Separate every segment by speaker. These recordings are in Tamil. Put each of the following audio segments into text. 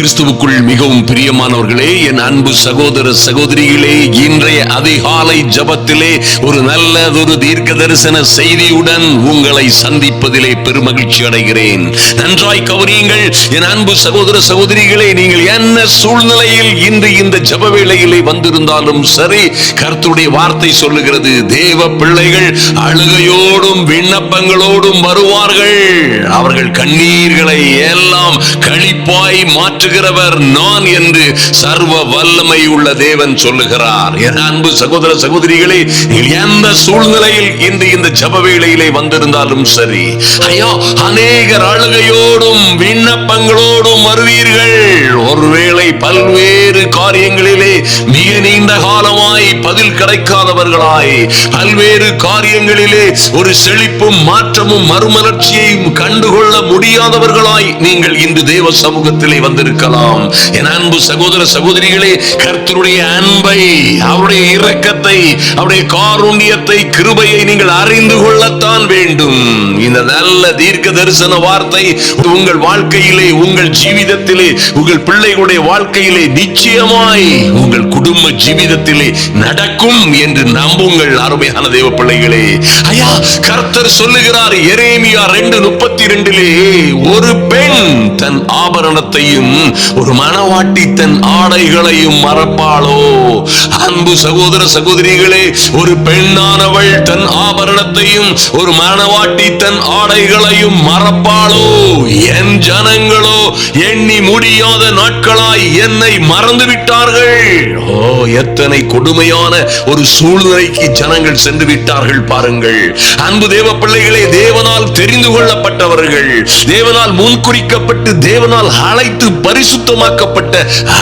Speaker 1: கிறிஸ்துவுக்குள் மிகவும் பிரியமானவர்களே, என் அன்பு சகோதர சகோதரிகளே, இன்றைய அதிகாலை ஜபத்திலே ஒரு நல்லதொரு தீர்க்க தரிசன செய்தியுடன் உங்களை சந்திப்பதிலே பெருமகிழ்ச்சி அடைகிறேன். நன்றாய் கவனியுங்கள் என் அன்பு சகோதர சகோதரிகளே. நீங்கள் என்ன சூழ்நிலையில் இன்று இந்த ஜப வேளையிலே வந்திருந்தாலும் சரி, கர்த்தருடைய வார்த்தை சொல்லுகிறது, தேவ பிள்ளைகள் அழுகையோடும் விண்ணப்பங்களோடும் வருவார்கள். அவர்கள் கண்ணீர்களை எல்லாம் களிப்பாய் மாற்றுகிறவர் நான் என்று சர்வ வல்லமை உள்ள தேவன் சொல்லுகிறார். என் அன்பு சகோதர சகோதரிகளே, எந்த சூழ்நிலையில் இன்று இந்த ஜப வேளையிலே வந்திருந்தாலும் சரி, ஐயா, அநேகர் அழுகையோடும் விண்ணப்பங்களோடும் வருவீர்கள். ஒருவேளை பல்வேறு காரியங்களிலே மிக நீண்ட காலமாய் பதில் கிடைக்காதவர்களாய், பல்வேறு காரியங்களிலே ஒரு செழிப்பும் மாற்றமும் மறுமலர்ச்சியையும் கண்டுகொள்ள முடியாதவர்களாய் நீங்கள் இன்று தேவ சமூகத்திலே வந்திருக்கலாம். என் அன்பு சகோதர சகோதரிகளே, கர்த்தருடைய அன்பை, அவருடைய இரக்கத்தை, அவருடைய காருண்யத்தை, கிருபையை நீங்கள் அறிந்து கொள்ளத்தான் வேண்டும். இந்த நல்ல தீர்க்க தரிசன வார்த்தை உங்கள் வாழ்க்கையிலே, உங்கள் ஜீவிதத்திலே, உங்கள் பிள்ளைகளுடைய வாழ்க்கையிலே நிச்சயமாய் உங்கள் குடும்ப ஜீவிதத்திலே நடக்கும் என்று நம்புங்கள் அருமையான தேவ பிள்ளைகளே. ஐயா, கர்த்தர் சொல்லுகிறார் எரேமியா 2:32, ஒரு பெண் தன் ஆபரணத்தையும் ஒரு மணவாட்டி தன் ஆடைகளையும் மறப்பாளோ? அன்பு சகோதர சகோதரிகளே, ஒரு பெண்ணானவள் தன் ஆபரணத்தையும் ஒரு மணவாட்டி தன் ஆடைகளையும் மறப்பாளோ? என் ஜனங்களோ எண்ணி முடியாத நாட்களாய் என்னை மறந்து விட்டார்கள். ஓ, எத்தனை கொடுமையான ஒரு சூழ்நிலைக்கு ஜனங்கள் சென்று விட்டார்கள் பாருங்கள். அன்பு தேவ பிள்ளைகளே, தேவனால் தெரிந்து கொள்ளப்பட்டவர்கள், தேவனால் முன்குறிக்கப்பட்டு தேவனால் அழைத்து பரிசுத்தமாக்கப்பட்ட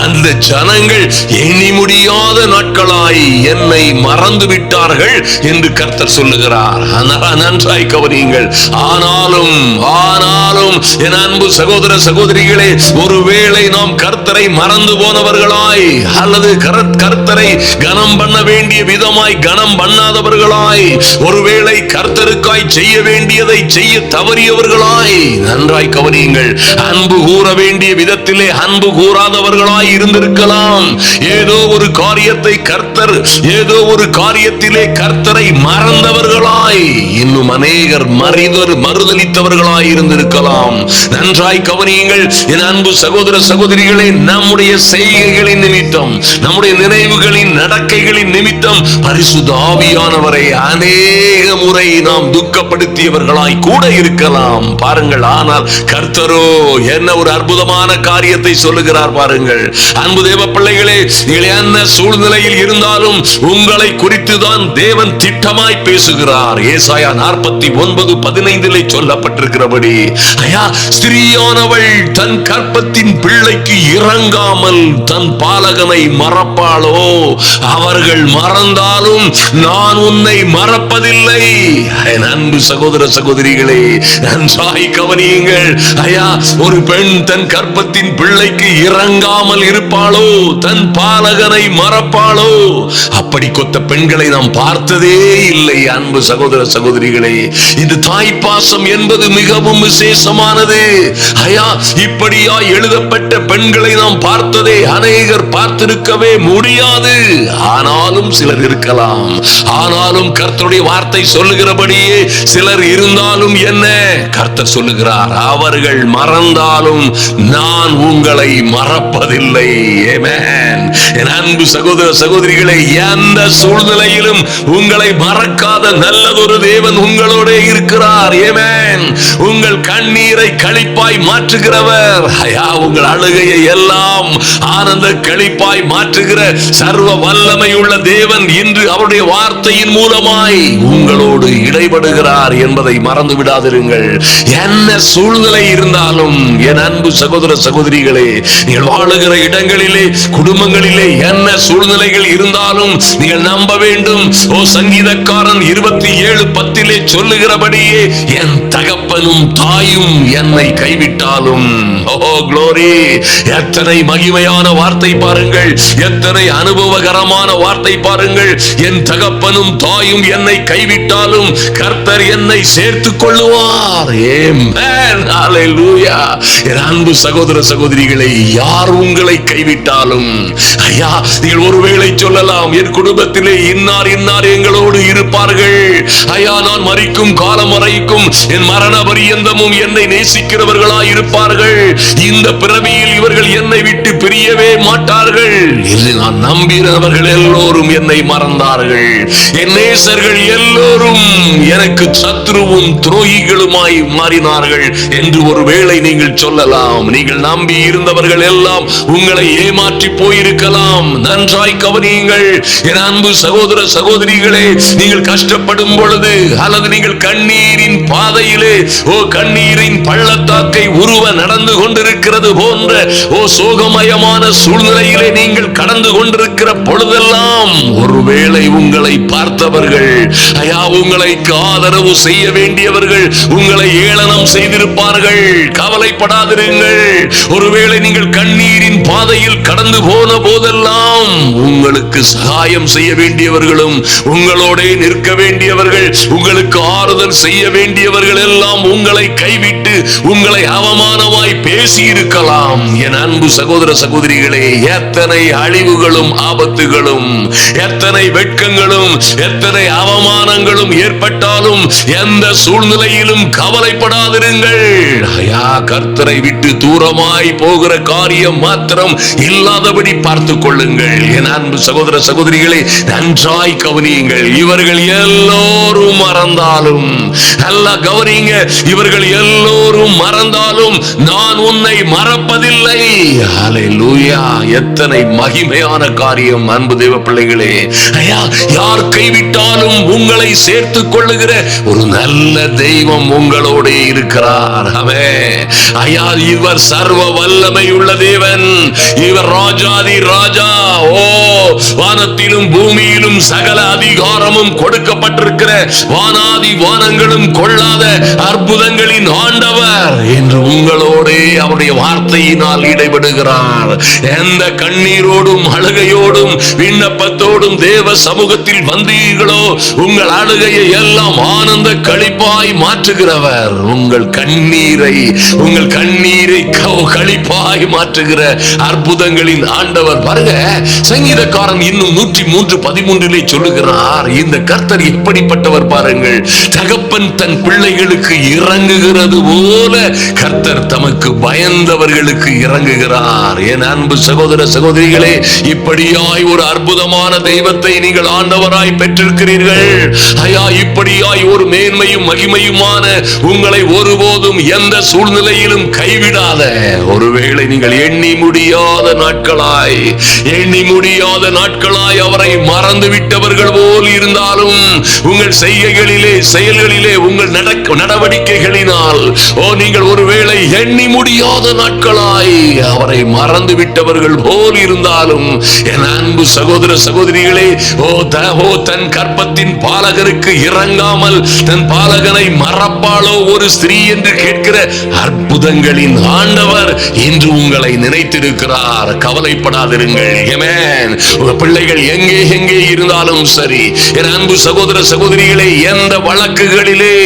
Speaker 1: அந்த ஜனங்கள் எண்ணி முடியாத நாட்களாய் என்னை மறந்து விட்டார்கள் என்று கர்த்தர் சொல்லுகிறார். நன்றாய் கவனியுங்கள். ஆனாலும் என் அன்பு சகோதர சகோதரிகளே, ஒருவேளை நாம் கர்த்தரை மறந்து போனவர்களாய், அல்லது கர்த்தரை கனம் பண்ண வேண்டிய விதமாய் கனம் பண்ணாதவர்களாய், ஒருவேளை கர்த்தருக்காய் செய்ய வேண்டியதை செய்ய தவறியவர்களாய், நன்றாய் கவனியுங்கள், அன்பு கூற வேண்டிய விதத்திலே அன்பு கூறாதவர்களாய் இருந்திருக்கலாம். ஏதோ ஒரு காரியத்திலே கர்த்தரை மறந்தவர்களாய், இன்னும் அநேகர் மறுதலித்தவர்களாய் இருந்திருக்கலாம். நன்றாய் கவனியுங்கள் என் அன்பு சகோதர சகோதரிகளே, நம்முடைய செய்கைகளின் நிமித்தம், நம்முடைய நினைவுகளின் நடக்கைகளின் நிமித்தம் பரிசுத்த ஆவியானவரை அநேக முறை நாம் துக்கப்படுத்தியவர்களாய் கூட இருக்கலாம் பாருங்கள். ஆனால் கர்த்தரோ என்ன ஒரு அற்புதமான காரியத்தை சொல்லுகிறார் பாருங்கள். அன்பு தேவ பிள்ளைகளே, நீங்கள் என்ன சூழ்நிலையில் இருந்தாலும் உங்களை குறித்துதான் தேவன் திட்டமாய் பேசுகிறார். ஏசாயா 49:15 சொல்லப்பட்டிருக்கிறபடி, ஐயா, ஸ்திரீயானவள் தன் கற்பத்தின் பிள்ளைக்கு இறங்காமல் தன் பாலகனை மறப்பாளோ? அவர்கள் மறந்தாலும் நான் உன்னை மறப்பதில்லை. என் அன்பு சகோதர சகோதரிகளே, நன்றாய் கவனியுங்கள். ஐயா, ஒரு பெண் தன் கற்பத்தின் பிள்ளைக்கு இறங்காமல் இருப்பாளோ? தன் பாலகனை மறப்பாளோ? அப்படி கொத்த பெண்களை நாம் பார்த்ததே இல்லை. அன்பு சகோதர சகோதரிகளே, இந்த தாய்ப்பாசம் என்பது மிகவும் விசேஷமானது. ஐயா, இப்படியா எழுதப்பட்ட பெண்களை நாம் பார்த்ததே அநேகர் பார்த்திருக்கவே முடியாது. ஆனாலும் சிலர் இருக்கலாம். ஆனாலும் கர்த்தருடைய வார்த்தை சொல்லுகிறபடியே சிலர் இருந்தாலும் என்ன, கர்த்தர் சொல்லுகிறார், அவர்கள் மறந்தாலும் நான் உங்களை மறப்பதில்லை. ஆமென். என் அன்பு சகோதர சகோதரிகளே, எந்த சூழ்நிலையிலும் உங்களை மறக்காத நல்லதொரு தேவன் உங்களோட இருக்கிறார். ஆமென். உங்கள் கண்ணீரை களிப்பாய் மாற்றுகிறவர், ஐயா, உங்கள் அழுகையை எல்லாம் ஆனந்த களிப்பாய் மாற்றுகிற சர்வ வல்லமை உள்ள தேவன் இன்று அவருடைய வார்த்தையின் மூலமாய் உங்களோடு இடைபடுகிறார் என்பதை மறந்து விடாதிருங்கள். என்ன சூழ்நிலை இருந்தாலும் என் அன்பு சகோதர சகோதரிகளே, நீங்கள் வாழுகிற இடங்களிலே, குடும்பங்கள் குடும்பங்களிலே என்ன சூழ்நிலைகள் இருந்தாலும் நீங்கள் நம்ப வேண்டும். சங்கீதக்காரன் 27:10 சொல்லுகிறபடியே என் தகப்பனும் தாயும் என்னை கைவிட்டாலும். க்ளோரி! எத்தனை மகிமையான வார்த்தை பாருங்கள், எத்தனை அனுபவகரமான வார்த்தை பாருங்கள். என் தகப்பனும் தாயும் என்னை கைவிட்டாலும் கர்த்தர் என்னை சேர்த்துக் கொள்ளுவார். ஆமென், ஹல்லேலூயா. என் அன்பு சகோதர சகோதரிகளை, யார் உங்களை கைவிட்டாலும், ஐயா, நீங்கள் ஒருவேளை சொல்லலாம், என் குடும்பத்திலே இன்னார் இன்னார் எங்களோடு இருப்பார்கள். ஐயா, நான் மரிக்கும் காலம் வரைக்கும் என் மரண பரியந்தமும் என்னை நேசிக்கிறவர்களாய் இருப்பார்கள். இந்த பிறவியில் இவர்கள் என்னை விட்டு பிரியவே மாட்டார்கள் என்று நான் நம்பினவர்கள் எல்லோரும் என்னை மறந்தார்கள். என் நேசர்கள் எல்லோரும் எனக்கு சத்ருவும் துரோகிகளுமாய் மாறினார்கள் என்று ஒருவேளை நீங்கள் சொல்லலாம். நீங்கள் நம்பி இருந்தவர்கள் எல்லாம் உங்களை ஏமாற்றி போயிருக்கலாம். நன்றாய் கவனியுங்கள் என் அன்பு சகோதர சகோதரிகளே. நீங்கள் கஷ்டப்படும் பொழுது அல்லது நீங்கள் கண்ணீரின் பாதையிலே கண்ணீரின் பள்ளத்தாக்கை உருவ நடந்து கொண்டிருக்கிறது போன்ற சோகமயமான சூழ்நிலையிலே நீங்கள் கடந்து கொண்டிருக்கிற பொழுதெல்லாம் ஒருவேளை உங்களை பார்த்தவர்கள், ஐயா, உங்களுக்கு ஆதரவு செய்ய வேண்டியவர்கள் உங்களை ஏளனம் செய்திருப்பார்கள். கவலைப்படாதிருங்கள். ஒருவேளை நீங்கள் கண்ணீரின் பாதையில் கடந்து போன போதெல்லாம் உங்களுக்கு சகாயம் செய்ய வேண்டியவர்களும் உங்களோட நிற்க வேண்டியவர்கள், உங்களுக்கு ஆறுதல் செய்ய வேண்டியவர்கள் எல்லாம் உங்களை கைவிட்டு உங்களை அவமானமாய் பேசி இருக்கலாம். என் அன்பு சகோதர சகோதரிகளே, எத்தனை அழிவுகளும் ஆபத்துகளும், எத்தனை வெட்கங்களும், எத்தனை அவமானங்களும் ஏற்பட்டாலும் எந்த சூழ்நிலையிலும் கவலைப்படாதிருங்கள். ஐயா, கர்த்தரை விட்டு தூரமாய் போகிற காரியம் மாத்திரம் இல்லாதபடி பார்த்துக் கொள்ளுங்கள். என் அன்பு சகோதர சகோதரிகளை நன்றாய் கவனியுங்கள். இவர்கள் எல்லோரும் மறந்தாலும், நல்லா கவனிங்க, இவர்கள் எல்லோரும் மறந்தாலும் நான் உன்னை மறப்பதில்லை. ஹல்லேலூயா! எத்தனை மகிமையான காரியம் அன்பு தேவ பிள்ளைகளே. ஐயா, யார் கைவிட்டாலும் உங்களை சேர்த்துக் கொள்ளுகிற ஒரு நல்ல தெய்வம் உங்களோட இருக்கிறார். ஆமென். ஐயா, இவர் சர்வ வல்லமை உள்ள தேவன். இவர் ராஜாதி ராஜா. வானத்திலும் பூமியிலும் சகல அதிகாரமும் கொடுக்கப்பட்டிருக்கிற வானாதி வானங்களும் கொள்ளாத அற்புதங்களின் ஆண்டவர் என்று உங்களோட அவருடைய வார்த்தையினால் இடைபடுகிறார். எந்த கண்ணீரோடும் அழுகையோடும் விண்ணப்பத்தோடும் தேவ சமூகத்தில் வந்தீர்களோ உங்கள் அழுகையை எல்லாம் ஆனந்த களிப்பாய் மாற்றுகிறவர். உங்கள் கண்ணீரை களிப்பாய் மாற்றுகிற அற்புதங்களின் ஆண்டவர். பாருங்க, சங்கீதக்காரன் இன்னும் 103:13 சொல்லுகிறார், இந்த கர்த்தர் எப்படிப்பட்டவர் பாருங்கள். தகப்பன் தன் பிள்ளைகளுக்கு இறங்குகிறது போல கர்த்தர் தமக்கு பயந்தவர்களுக்கு இறங்குகிறார். என் அன்பு சகோதர சகோதரிகளே, இப்படியாய் ஒரு அற்புதமான தெய்வத்தை நீங்கள் ஆண்டவராய் பெற்றிருக்கிறீர்கள். ஐயா, இப்படியாய் ஒரு மேன்மையும் மகிமையுமான உங்களை ஒருபோதும் எந்த சூழ்நிலையிலும் கைவிடாத, ஒருவேளை நீங்கள் எண்ணி முடியாத நாட்களாய் அவரை மறந்து விட்டவர்கள் போல் இருந்தாலும் உங்கள் செய்கைகளிலே, செயல்களிலே, உங்கள் நடவடிக்கைகளினால் நீங்கள் ஒருவேளை எண்ணி முடியாத நாட்களாய் அவரை மறந்து விட்டவர்கள் போல் இருந்தாலும் என் அன்பு சகோதர சகோதரிகளே, தன் கற்பத்தின் பாலகருக்கு இறங்காமல் தன் பாலகனை மறப்பாளோ ஒரு ஸ்திரீ என்று கேட்கிற அற்புதங்களின் ஆண்டவர் இன்று உங்களை நினைத்திருக்கிறார். கவலைப்படாதிருங்கள். ஆமென். உங்கள் பிள்ளைகள் எங்கே இருந்தாலும் சரி, என் அன்பு சகோதர சகோதரிகளே, எந்த வழக்குகளிலே,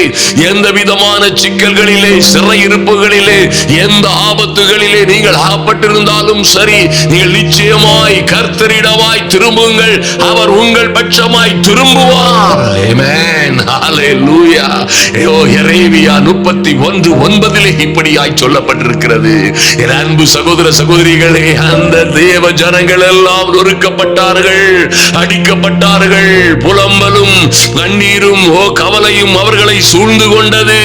Speaker 1: எந்த விதமான சிக்கல்களிலே, சிறையிருப்புகளிலே, எந்த ஆபத்துகளிலே நீங்கள் ஆகப்பட்டிருந்தாலும் சரி, நீங்கள் நிச்சயமாய் கர்த்தரிடமாய் திரும்புங்கள். அவர் உங்கள் பட்சமாய் திரும்புவார். ஆமென். ஹல்லேலூயா. எரேமியா 31:9 இப்படியாய் சொல்லப்பட்டிருக்கிறது. என் அன்பு சகோதர சகோதரிகளே, அந்த தேவ ஜனங்கள் எல்லாம் நொறுக்கப்பட்ட துன்பப்பட்டார்கள், அடிக்கப்பட்டார்கள். புலம்பலும் கண்ணீரும் கவலையும் அவர்களை சூழ்ந்து கொண்டது.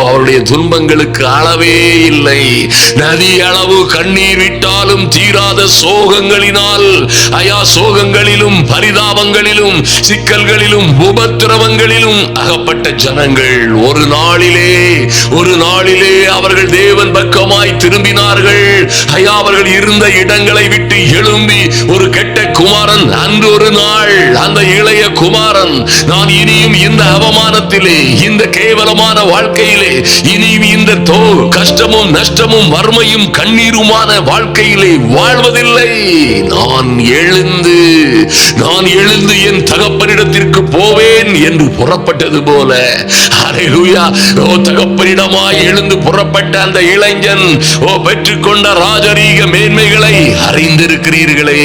Speaker 1: அவருடைய துன்பங்களுக்கு அளவே இல்லை. நதி அளவு கண்ணீர் விட்டாலும் தீராத சோகங்களினால், சோகங்களிலும் பரிதாபங்களிலும் சிக்கல்களிலும் உபத்திரவங்களிலும் அகப்பட்ட ஜனங்கள் ஒரு நாளிலே அவர்கள் தேவன் பக்கமாய் திரும்பினார்கள். அவர்கள் இருந்த இடங்களை விட்டு எழும்பி ஒரு கெட்ட குமாரன் அன்று ஒரு நாள் அந்த இளைய குமாரன், நான் இனியும் இந்த அவமானத்திலே, இந்த கேவலமான வாழ்க்கையிலே, இனியும் இந்த கஷ்டமும் நஷ்டமும் வறுமையும் கண்ணீருமான வாழ்க்கையிலே வாழ்வதில்லை. நான் எழுந்து என் தகப்பனிடத்திற்கு போவேன் என்று புறப்பட்டது போல, ஹல்லேலூயா, தகப்பனிடமாய் எழுந்து புறப்பட்ட அந்த இளைஞன் பெற்றுக்கொண்ட ராஜரீக மேன்மைகளை அறிந்திருக்கிறீர்களே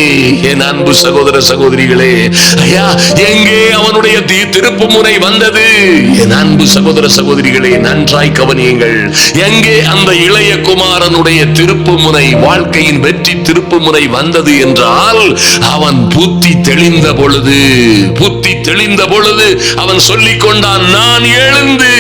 Speaker 1: என் அன்பு சகோதர சகோதரிகளே. எங்கே அவனுடைய திருப்பு முனை வந்தது? என் அன்பு சகோதர சகோதரிகளே, நன்றாய் கவனியுங்கள். எங்கே அந்த இளைய குமாரனுடைய திருப்பு முனை, வாழ்க்கையின் வெற்றி திருப்பு முனை வந்தது என்றால், அவன் புத்தி தெளிந்த பொழுது அவன் சொல்லிக் கொண்டான், நான் எழுந்து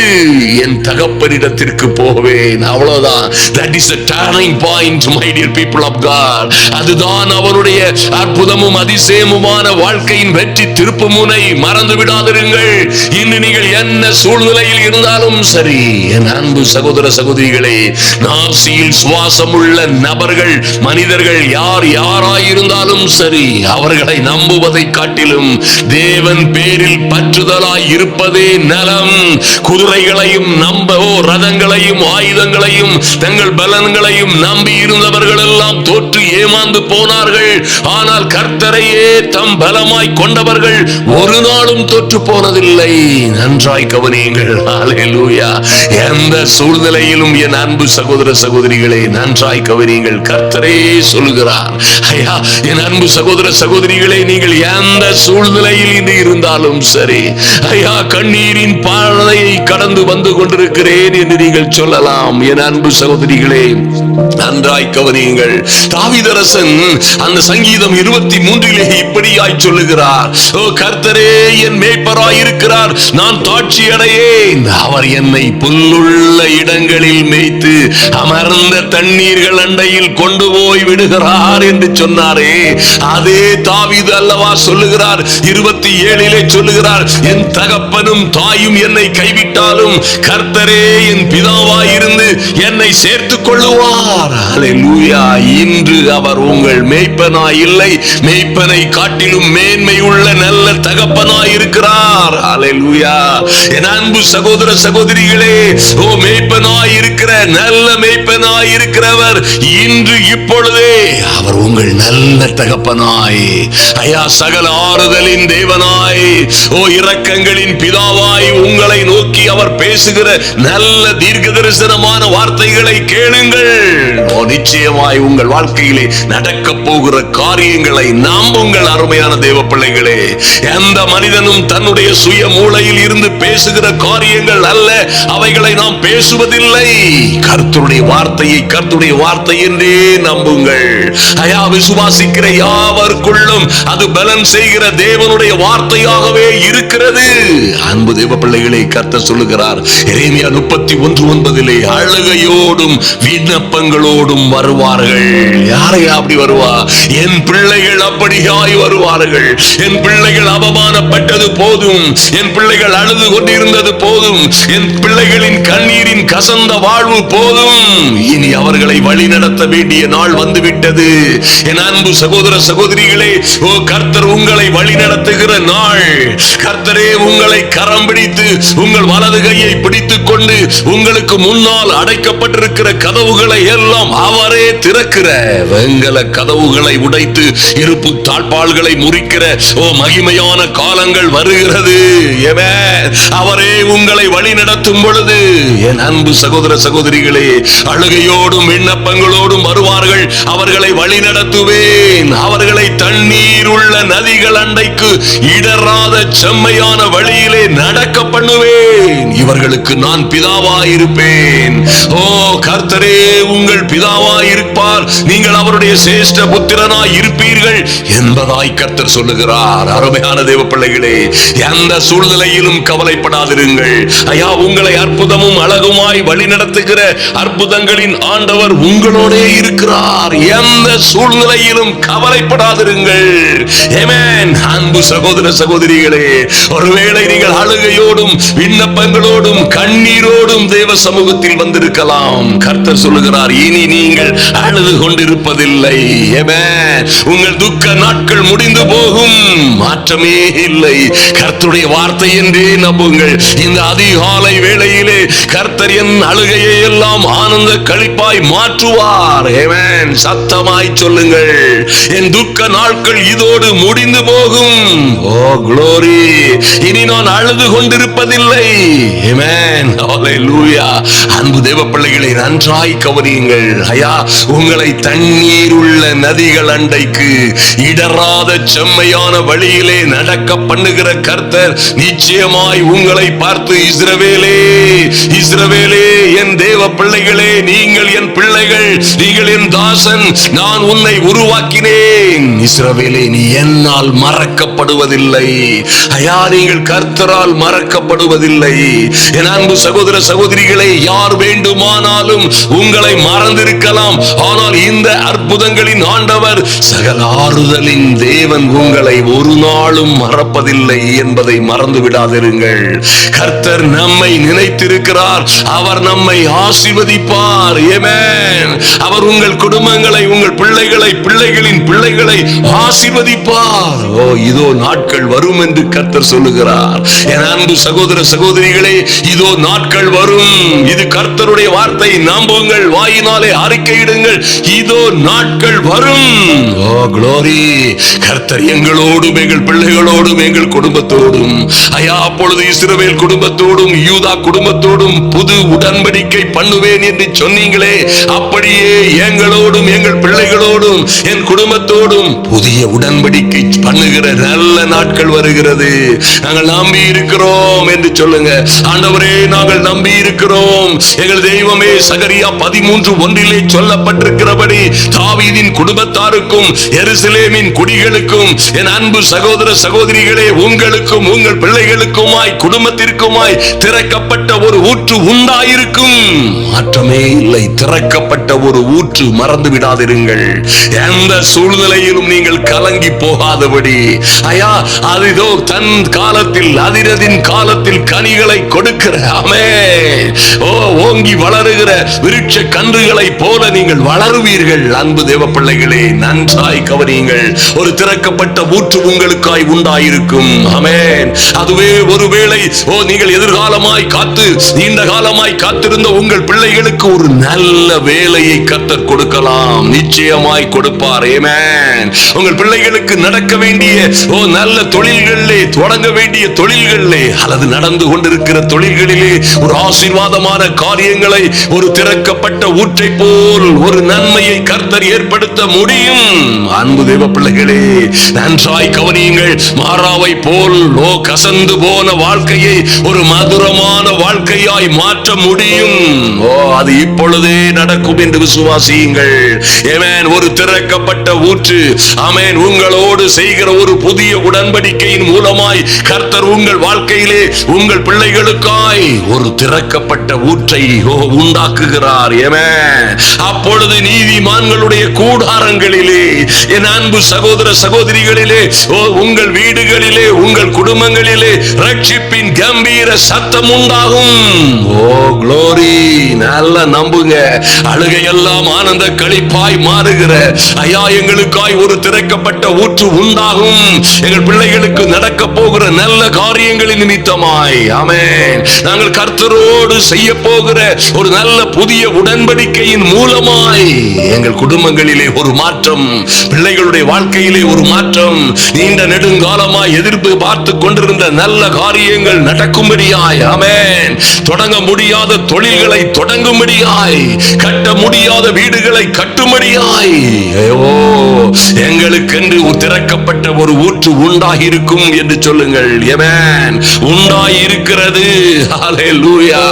Speaker 1: என் தகப்பனிடத்திற்கு போவேன். அவ்வளவுதான். That is a turning point, my dear people of God. அதுதான் அவருடைய அற்புதமும் அதிசயமுமான வாழ்க்கையின் வெற்றி திருப்பு முனை. மறந்து விடாதிருங்கள். இன்று நீங்கள் என்ன சூழ்நிலையில் இருந்தாலும் சரி, என் அன்பு சகோதர சகோதரிகளே, நாசியில் சுவாசம் உள்ள நபர்கள், மனிதர்கள் யாராயிருந்தாலும் சரி, அவர்களை நம்புவதை காட்டிலும் தேவன் பேரில் பற்றுதலாய் இருப்பதே நலம். குதிரைகளையும் ரதங்களையும் ஆயுதங்களையும் தங்கள் பலன்களையும் நம்பி இருந்தவர்கள் எல்லாம் தோற்று ஏமாந்து போனார்கள். ஆனால் கர்த்தரையே தம் பலமாய் கொண்டவர்கள் ஒரு நாளும் தோற்று போனதில்லை. நன்றாய் கவனியுங்கள். ஹல்லேலூயா. எந்த சூழ்நிலையிலும் என் அன்பு சகோதர சகோதரிகளே, நன்றாய் கவனியுங்கள். கர்த்தரே சொல்லுகிறார். என் அன்பு சகோதர சகோதரிகளே, நீங்கள் எந்த சூழ்நிலையில் இன்று இருந்தாலும் சரி, கண்ணீரின் பாதையை கடந்து வந்து கொண்டிருக்கிறேன் என்று நீங்கள் சொல்லலாம். என் அன்பு சகோதரிகளே, நன்றாய் கவனியுங்கள். தாவீதரசன் அந்த சங்கீதம் 23 இப்படியாய் சொல்லுகிறார், கர்த்தரே என் மேய்ப்பராய் இருக்கிறார், நான் தாட்சி அடையேன். அவர் என்னை புல்லுள்ள இடங்களில் மேய்த்து அமர்ந்த தண்ணீர்கள் அண்டையில் கொண்டு போய் விடுகிறார் என்று சொன்னாரே, அதே தாவீது அல்லவா சொல்லுகிறார். 27 சொல்லுகிறார், என் தகப்பனும் தாயும் என்னை கைவிட்டாலும் கர்த்தரே என் பிதாவாய் இருந்து என்னை சேர்த்துக் கொள்ளுவார். ஹல்லேலூயா. இன்று அவர் உங்கள் மேய்ப்பனாய் இல்லை, மேய்ப்பனை காட்டிலும் மேன்மை உள்ள நல்ல தகப்பனாய் இருக்கிறார். ஹல்லேலூயா. என் அன்பு சகோதர சகோதரிகளே, மேய்ப்பனாய் இருக்கிற நல்ல மேய்ப்பனாய் இருக்கிறவர் இன்று இப்பொழுதே அவர் உங்கள் நல்ல தகப்பனாய், சகல ஆறுதலின் தேவனாய், இரக்கங்களின் பிதாவாய் உங்களை நோக்கி அவர் பேசுகிற நல்ல தீர்க்க தரிசனமான வார்த்தைகளை கேளுங்கள். நிச்சயமாய் உங்கள் வாழ்க்கையிலே நடக்க போகிற காரியங்களை நம்புங்கள். அருமையான தேவ பிள்ளைகளே, எந்த மனிதனும் தன்னுடைய சுய மூளையில் இருந்து பேசுகிற காரியங்கள் அல்ல, அவைகளை நாம் பேசுவதில்லை. கர்த்தருடைய வார்த்தை என்றே நம்புங்கள். விசுவாசிக்கிற யாவருக்குள்ளும் அது பலன் செய்கிற தேவனுடைய வார்த்தையாகவே இருக்கிறது. அன்பு தேவ பிள்ளைகளே, கர்த்தர் சொல்லுகிறார் எரேமியா 31:9, அழுகையோடும் விண்ணப்பங்களோடும் வருவார்கள். யாரையா அப்படி வருவா? என் பிள்ளைகள் அப்படியாய் வருவார்கள். என் பிள்ளைகள் அவமானப்பட்டது போதும், என் பிள்ளைகள் அழுது கொண்டிருந்தது போதும், என் பிள்ளைகளின் கண்ணீரின் கசந்த வாழ்வு போதும், இனி அவர்களை வழி நடத்த வேண்டிய நாள் வந்துவிட்டது. என் அன்பு சகோதர சகோதரிகளே, கர்த்தர் உங்களை வழி நடத்துகிற நாள். கர்த்தரே உங்களை கரம் பிடித்து உங்கள் வலது கையை பிடித்துக் கொண்டு உங்களுக்கு முன்னால் அடைக்கப்பட்டிருக்கிற கதவுகளை எல்லாம் அவரே திறக்கிற, வெங்கல கதவுகளை உடைத்து இருப்பு தாழ்பாள்களை முறிக்கிற மகிமையான காலங்கள் வருகிறது. அவரே உங்களை வழி நடத்தும் பொழுது, என் அன்பு சகோதர சகோதரிகளே, அழுகையோடும் விண்ணப்பங்களோடும் வருவார்கள். அவர்களை வழி நடத்த நடத்துவேன். அவர்களை தண்ணீர் உள்ள நதிகள் அண்டைக்கு இடராத செம்மையான வழியிலே நடக்க பண்ணுவேன். இவர்களுக்கு நான் பிதாவாயிருப்பேன். ஓ கர்த்தரே உங்கள் பிதாவாயிருப்பார், நீங்கள் அவருடைய சிரேஷ்ட புத்திரனாய் இருப்பீர்கள் என்பதாய் கர்த்தர் சொல்லுகிறார். அருமையான தேவ பிள்ளைகளே, எந்த சூழ்நிலையிலும் கவலைப்படாதிருங்கள். ஐயா, உங்களை அற்புதமும் அழகுமாய் வழி நடத்துகிற அற்புதங்களின் ஆண்டவர் உங்களோடே இருக்கிறார். எந்த சூழ்நிலையிலும் கவலைப்படாதிருங்கள். ஆமென். அன்பு சகோதர சகோதரிகளே, ஒருவேளை நீங்கள் அழுகையோடும் விண்ணப்பங்களோடும் கண்ணீரோடும் தேவ சமூகத்தில் வந்திருக்கலாம். கர்த்தர் சொல்லுகிறார், இனி நீங்கள் அழுது கொண்டிருப்பதில்லை. ஆமென். உங்கள் துக்க நாட்கள் முடிந்து போகும், மாற்றமே இல்லை. கர்த்தருடைய வார்த்தை என்றே நம்புங்கள். இந்த அதிகாலை வேளையிலே கர்த்தர் என் அழுகையை எல்லாம் ஆனந்த களிப்பாய் மாற்றுவார். ஆமென். சத்தமாய் சொல்லுங்கள், என் துக்க நாட்கள் இதோடு முடிந்து போகும். ஓ glory, இனி நான் அழுது கொண்டிருப்பதில்லை. ஆமென். ஹalleluya. அன்பு தேவ பிள்ளைகளை நன்றாய் கவனியுங்கள். ஐயா, உங்களை தண்ணீர் உள்ள நதிகள் அண்டைக்கு இடராத செம்மையான வழியிலே நடக்க பண்ணுகிற கர்த்தர் நிச்சயமாய் உங்களை பார்த்து, இஸ்ரவேலே இஸ்ரவேலே, என் தேவ பிள்ளைகளே, நீங்கள் என் பிள்ளைகள், நீங்கள் என் தாசன், நான் உன்னை உருவாக்கினேன். இஸ்ரவேலே, நீ என்னால் மறக்கப்படுவதில்லை. ஐயா, நீங்கள் கர்த்தரால் மறக்கப்படுவதில்லை. என் அன்பு சகோதர சகோதரிகளே, யார் வேண்டுமானாலும் உங்களை மறந்திருக்கலாம். ஆனால் இந்த அற்புதங்களின் ஆண்டவர் சகல ஆறுதலின் தேவன் உங்களை ஒரு நாளும் மறப்பதில்லை என்பதை மறந்து விடாதிருங்கள். கர்த்தர் நம்மை நினைத்திருக்கிறார். அவர் நம்மை ஆசீர்வதிப்பார். ஆமென். அவர் உங்கள் குடும்பங்களை, உங்கள் பிள்ளைகளை, பிள்ளைகளின் பிள்ளைகளை ஆசீர்வதிப்பார். ஓ, இதோ நாட்கள் வரும் என்று கர்த்தர் சொல்லுகிறார். என் அன்பு சகோதர சகோதரிகளே, இதோ நாட்கள் வரும். இது கர்த்தருடைய வார்த்தை. நம்புங்கள், வாயினாலே அறிக்கையிடுங்கள். இதோ நாட்கள் வரும். ஓ glory. கர்த்தர் எங்களோடும், எங்கள் பிள்ளைகளோடும், எங்கள் குடும்பத்தோடும், ஐயா, அப்பொழுது இஸ்ரவேல் குடும்பத்தோடும் யூதா குடும்பத்தோடும் புது உடன்படிக்கை பண்ணுவேன் என்று சொன்னீங்களே, அப்படியே எங்களோடும், எங்கள் பிள்ளைகளோடும், என் குடும்பத்தோடும் புதிய உடன்படிக்கை பண்ணுகிற நல்ல நாட்கள் வருகிறது. நாங்கள் நம்பி இருக்கிறோம் என்று சொல்லுங்க. ஆண்டவரே, நாங்கள் நம்பி இருக்கிறோம். எங்கள் தெய்வமே, சகரியா 13:1 சொல்லப்பட்டிருக்கிறபடி தாவீதின் குடும்பத்தாருக்கும் எருசலேமின் குடிகளுக்கும், என் அன்பு சகோதர சகோதரிகளே, உங்களுக்கும் உங்கள் பிள்ளைகளுக்குமாய் குடும்பத்திற்குமாய் திறக்கப்பட்ட ஒரு ஊற்று உண்டாயிருக்கும். மாற்றமே இல்லை. திறக்கப்பட்ட ஒரு ஊற்று, மறந்து விடாதிருங்கள். எந்த சூழ்நிலையிலும் நீங்கள் கலங்கி போகாதபடி, ஐயா, அதுதோ தன் காலத்தில், அதிரதின் காலத்தில் கனிகளை கொடுக்கிற, ஆமென், ஓ, ஓங்கி வளருகிற விருட்ச கன்றுகளை போல நீங்கள் வளருவீர்கள். அன்பு தேவ பிள்ளைகளே, நன்றாய் கவனியுங்கள். ஒரு திறக்கப்பட்ட ஊற்று உங்களுக்காய் உண்டாயிருக்கும். ஆமென். அதுவே ஒருவேளை, ஓ, நீங்கள் எதிர்காலமாய் காத்து, நீண்ட காலமாய் காத்திருந்த உங்கள் பிள்ளைகளுக்கு ஒரு நல்ல வேலையை கர்த்தர் கொடுக்கலாம். நிச்சயமாய் கொடுப்பார். ஆமென். உங்கள் பிள்ளைகளுக்கு நடக்க வேண்டிய, ஓ, நல்ல தொழில்களிலே, தொடங்க வேண்டிய தொழில்களிலே, அல்லது நடந்து கொண்டிருக்கிற தொழில்களிலே ஒரு ஆசீர்வாதமான காரியங்களை ஒரு திறக்கப்பட்ட ஊற்றை போல் ஒரு நன்மையை கர்த்தர் ஏற்படுத்த முடியும். அன்பு தேவ பிள்ளைகளே, நன்றாய் கவனியுங்கள். மாறாவை போல், ஓ, கசந்து போன வாழ்க்கையை ஒரு மதுரமான வாழ்க்கையாய் மாற்ற முடியும். ஓ, அது இப்பொழுதே நடக்கும் என்று விசுவாசியுங்கள். ஆமென். ஒரு திறக்கப்பட்ட ஊற்று, ஆமென், உங்களோடு செய்கிற ஒரு புதிய உடன்படிக்கையின் மூலமாய் கர்த்தர் உங்கள் வாழ்க்கையிலே, உங்கள் பிள்ளைகளுக்காய் ஒரு திறக்கப்பட்ட ஊற்றை உண்டாக்குகிறார். ஆமென். அப்பொழுது நீதிமான்களுடைய கூடாரங்களிலே, என் அன்பு சகோதர சகோதரிகளிலே, உங்கள் வீடுகளிலே, உங்கள் குடும்பங்களிலே ரட்சிப்பின் கம்பீர சத்தம் உண்டாகும். ஓ glory. நல்லா நம்புங்க. அழுகையெல்லாம் ஆனந்த களிப்பாய் மாறுகிற, ஐயா, எங்களுக்காய் ஒரு திறக்கப்பட்ட ஊற்று உண்டாகும். எங்கள் பிள்ளைகளுக்கு நடக்க போகிற நல்ல காரியங்களின் நிமித்தமாய், ஆமென், நாங்கள் கர்த்தரோடு செய்ய போகிற ஒரு நல்ல புதிய உடன்படிக்கையின் மூலமாய் எங்கள் குடும்பங்களிலே ஒரு மாற்றம், பிள்ளைகளுடைய வாழ்க்கையிலே ஒரு மாற்றம், நீண்ட நெடுங்காலமாய் எதிர்ப்பு பார்த்து கொண்டிருந்த நல்ல காரியங்கள் நடக்கும்படியாய், ஆமென், தொடங்க முடியாத தொழில்களை தொடங்கும்படியாய், கட்ட முடியாத வீடுகளை கட்டும்படியாய், உங்களுக்கென்று திறக்கப்பட்ட ஒரு ஊற்று உண்டாகியிருக்கும் என்று சொல்லுங்கள். ஆமென். உண்டாயிருக்கிறது. ஹல்லேலூயா.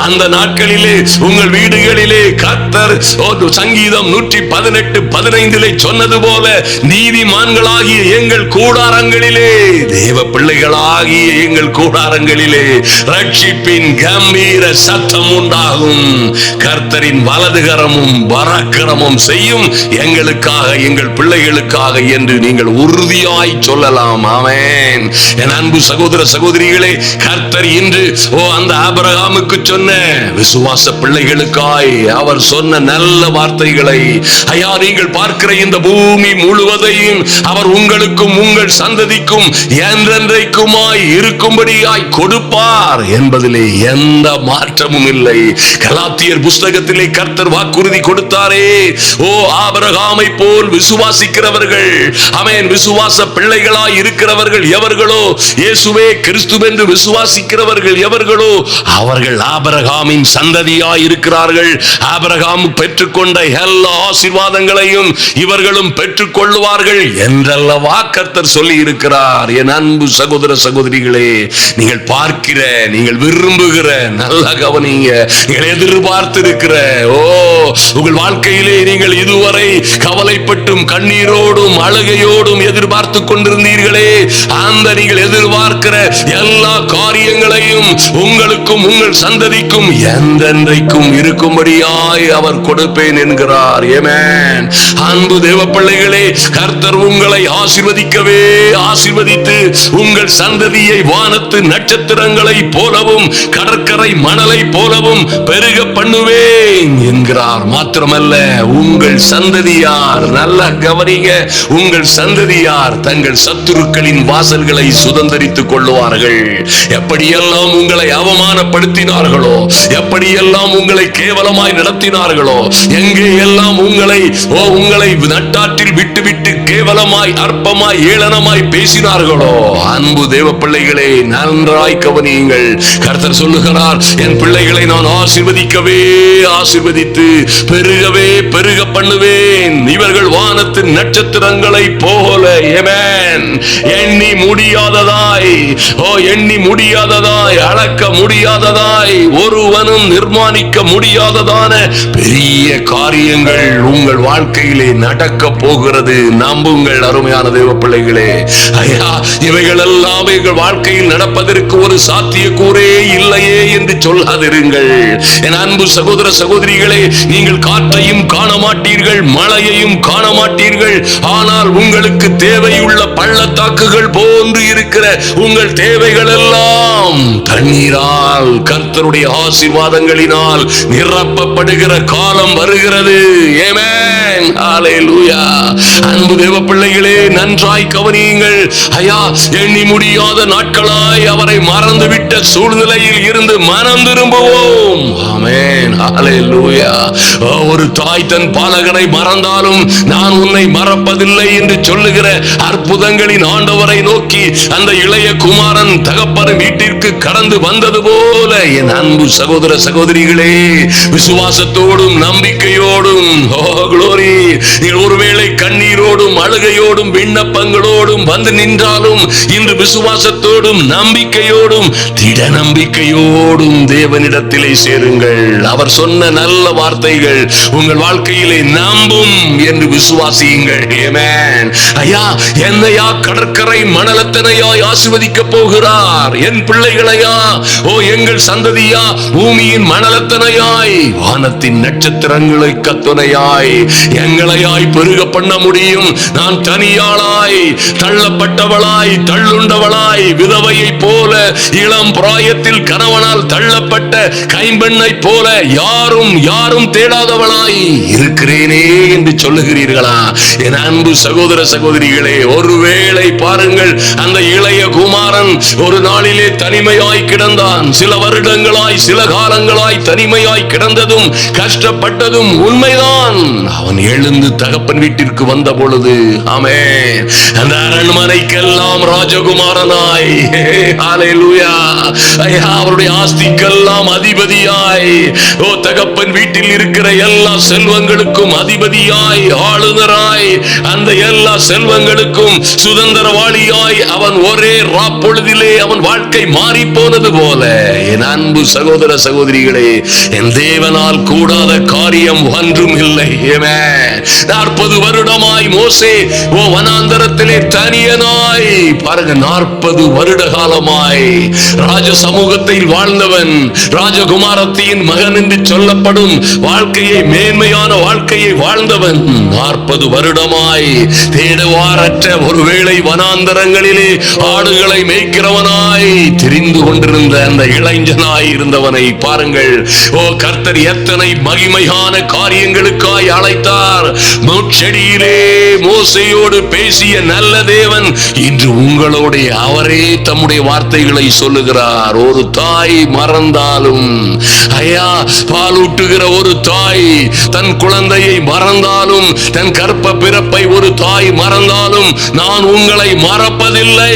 Speaker 1: அந்த நாட்களிலே உங்கள் வீடுகளிலே கர்த்தர் சங்கீதம் 118:15 சொன்னது போல நீதிமான்களாகிய எங்கள் கூடாரங்களிலே, தேவ பிள்ளைகளாகிய எங்கள் கூடாரங்களிலே ரட்சிப்பின் கம்பீர சத்தம் உண்டாகும். கர்த்தரின் வலதுகரமும் பராக்கிரமும் செய்யும் எங்களுக்காக, எங்கள் பிள்ளைகளுக்காக என்று நீங்கள் உறுதியாய் சொல்லலாம். ஆமென். என் அன்பு சகோதர சகோதரிகளே, கர்த்தர் இன்று அந்த ஆபிரகாமுக்கு சொன்ன விசுவாச பிள்ளைகளுக்காய் அவர் சொன்ன நல்ல வார்த்தைகளை, ஐயா, நீங்கள் பார்க்கிற இந்த பூமி முழுவதையும் அவர் உங்களுக்கும் உங்கள் சந்ததிக்கும் என்றென்றைக்குமாய் இருக்கும்படியாய் கொடுப்பார் என்பதிலே எந்த மாற்றமும் இல்லை. கலாத்தியர் புஸ்தகத்திலே கர்த்தர் வாக்குறுதி கொடுத்தாரே, ஓ ஆபிரகாமை போல் விசுவாசிக்கிறவர்கள், ஆமென், விசுவாச பிள்ளைகளாய் இருக்கிறவர்கள் எவர்களோ, இயேசுவே கிறிஸ்து என்று விசுவாசிக்கிறவர்கள் எவர்களோ அவர்கள் ஆபிரகாமின் சந்ததியாய் இருக்கிறார்கள். ஆபிரகாம் பெற்றுக்கொண்ட எல்லா ஆசீர்வாதங்களையும் இவர்களும் பெற்றுக் கொள்வார்கள் என்றல்லவா கர்த்தர் சொல்லி இருக்கிறார். என் அன்பு சகோதர சகோதரிகளே, நீங்கள் பார்க்கிற, நீங்கள் விரும்புகிற, நல்ல கவனிங்க, நீங்கள் எதிர்பார்த்து இருக்கிற, உங்கள் வாழ்க்கையிலே நீங்கள் இதுவரை கவலைப்பட்டும் கண்ணீரோடும் அழுகையோடும் எதிர்பார்த்து கொண்டிருந்தீர்களே, அந்த நீங்கள் எதிர்பார்க்கிற எல்லா காரியங்களையும் உங்களுக்கும் உங்கள் சந்ததிக்கும் என்றென்றைக்கும் இருக்கும்படியாய் அவர் கொடுப்பேன் என்கிறார். ஆமென். அன்பு தேவ பிள்ளைகளே, கர்த்தர் உங்களை ஆசீர்வதிக்கவே ஆசீர்வதித்து உங்கள் சந்ததியை வானத்து நட்சத்திரங்களை போலவும் கடற்கரை மணலை போலவும் பெருக பண்ணுவேன் என்கிறார். மாத்திரமல்ல, உங்கள் சந்ததியார், நல்ல கவனிங்க, உங்கள் சந்ததியார் தங்கள் சத்துருக்களின் வாசல்களை சுதந்தரித்துக் கொள்ளுவார்கள். எப்படியெல்லாம் உங்களை அவமானப்படுத்தினார்களோ, எப்படியெல்லாம் உங்களை கேவலமாய் நடத்தினார்களோ, எங்கே எல்லாம் உங்களை நட்டாற்றில் விட்டுவிட்டு கேவலமாய் அற்பமாய் ஏளனமாய் பேசினார்களோ, அன்பு தேவ பிள்ளைகளே, நன்றாய் கவனியுங்கள். கர்த்தர் சொல்லுகிறார், என் பிள்ளைகளை நான் ஆசீர்வதிக்கவே ஆசீர்வதித்து பெருகவே பெருக பண்ணுவேன். இவர்கள் வானத்து நட்சத்திரங்களை போல, ஆமென், எண்ணி முடியாததாய் அளக்க முடியாததாய் ஒருவனும் நிர்மாணிக்க முடியாததான பெரிய காரியங்கள் உங்கள் வாழ்க்கையிலே நடக்க போகிறது. நம்புங்கள் அருமையான தேவ பிள்ளைகளே. ஐயா, இவைகள் எல்லாம் எங்கள் வாழ்க்கையில் நடப்பதற்கு ஒரு சாத்தியக்கூறே இல்லையே என்று சொல்லாதிருங்கள். என் அன்பு சகோதர சகோதரிகளே, நீங்கள் காற்றையும் காண மாட்டீர்கள், மழையையும் காண மாட்டீர்கள். ஆனால் உங்களுக்கு தேவையுள்ள பள்ளத்தாக்குகள் போன்று இருக்கிற உங்கள் தேவைகள் எல்லாம் தண்ணீரால், கர்த்தருடைய ஆசீர்வாதங்களினால் நிரப்பப்படுகிற காலம் வருகிறது. ஆமென். ஹல்லேலூயா. அன்பு தேவ பிள்ளைகளே, நன்றாய் கவனியுங்கள். ஐயா, எண்ணி முடியாத நாட்களாய் அவரை மறந்துவிட்ட சூழ்நிலையில் இருந்து மனம் திரும்புவோம். ஆமென். ஹல்லேலூயா. ஒரு தாய் தன் பாலகனை மறந்தாலும் நான் உன்னை மறப்பதில்லை என்று சொல்லுகிற அற்புதங்களின் ஆண்டவரை நோக்கி அந்த இளைய குமாரன் தகப்பன் வீட்டிற்கு கடந்து வந்தது போல, என் அன்பு சகோதர சகோதரிகளே, விசுவாசத்தோடும் நம்பிக்கையோடும், குளோரி, நீங்கள் ஒருவேளை கண்ணீரோடும் அழுகையோடும் விண்ணப்பங்களோடும் வந்து நின்றாலும் இன்று விசுவாசத்தோடும் நம்பிக்கையோடும் திட நம்பிக்கையோடும் தேவனிடத்திலே சேருங்கள். அவர் சொன்ன நல்ல வார்த்தைகள் உங்கள் வாழ்க்கையிலே நம்பும் என்று விசுவாசியுங்கள். ஆமென். ஐயா, என்னையா கடற்கரை மணலத்தனையாய் ஆசீர்வதிக்க போகிறார்? என் பிள்ளைகளையா, எங்கள் சந்ததியா பூமியின் மணலத்தனையாய் வானத்தின் நட்சத்திரங்களை கத்துணையாய் எங்களையாய் பெருக பண்ண முடியும். நான் தனியாளாய் தள்ளப்பட்டவளாய் தள்ளுண்டவளாய் விதவையை போல, இளம் பிராயத்தில் கணவனால் தள்ளப்பட்ட கைம்பெண்ணை போல யாரும் தேடாதவளாய் இருக்கிறேனே என்று சொல்லுகிறீர்களா? என் அன்பு சகோதர சகோதரிகளே, ஒருவேளை பாருங்கள், அந்த இளைய குமாரன் ஒரு நாளிலே தனிமையாய் கிடந்தான். சில வருடங்களாய், சில காலங்களாய் தனிமையாய் கிடந்ததும் கஷ்டப்பட்டதும் உண்மைதான். அவன் எழுந்து தகப்பன் வீட்டிற்கு வந்த பொழுது, ஆமென், அந்த அரண்மனைக்கெல்லாம் ராஜகுமாரனாய், ஹல்லேலூயா, அவருடைய ஆஸ்திக்கெல்லாம் அதிபதியாய், ஓ தகப்பன் வீட்டில் இருக்கிற எல்லா செல்வங்களுக்கும் அதிபதியாய், ஆளுநராய், அந்த எல்லா செல்வங்களுக்கும் சுதந்திரவாளியாய் அவன் ஒரே ராப்பொழுதிலே அவன் வாழ்க்கை மாறி போனது போல, என் அன்பு சகோதர சகோதரிகளே, என் தேவனால் கூடாத காரியம் ஒன்றும் இல்லை. 40 வருடமாய் மோசே வனாந்தரத்திலே தனியனாய், பாருங்க, 40 வருட காலமாய் ராஜ சமூகத்தில் வாழ்ந்தவன், ராஜகுமாரத்தின் மகன் என்று சொல்லப்படும் வாழ்க்கையை, மேன்மையான வாழ்க்கையை வாழ்ந்தவன், 40 வருடமாய் தேடுவாரற்ற ஒருவேளை வனாந்தரங்களிலே ஆடுகளை மேய்க்கிறவனாய் தெரிந்து கொண்டிருந்த அந்த இளைஞனாய் இருந்தவனை பாருங்கள். ஓ கர்த்தர் எத்தனை மகிமையான காரியங்களுக்காய் அழைத்தார். முட்செடியிலே மோசேயோடு பேசிய நல்ல தேவன் இன்று உங்களோட அவரே தம்முடைய வார்த்தைகளை சொல்லுகிறார். ஒரு தாய் மறந்தாலும், ஐயா, பாலூட்டுகிற ஒரு தாய் தன் குழந்தையை மறந்தாலும், தன் கற்ப பிறப்பை ஒரு தாய் மறந்தாலும் நான் உங்களை மறப்பதில்லை.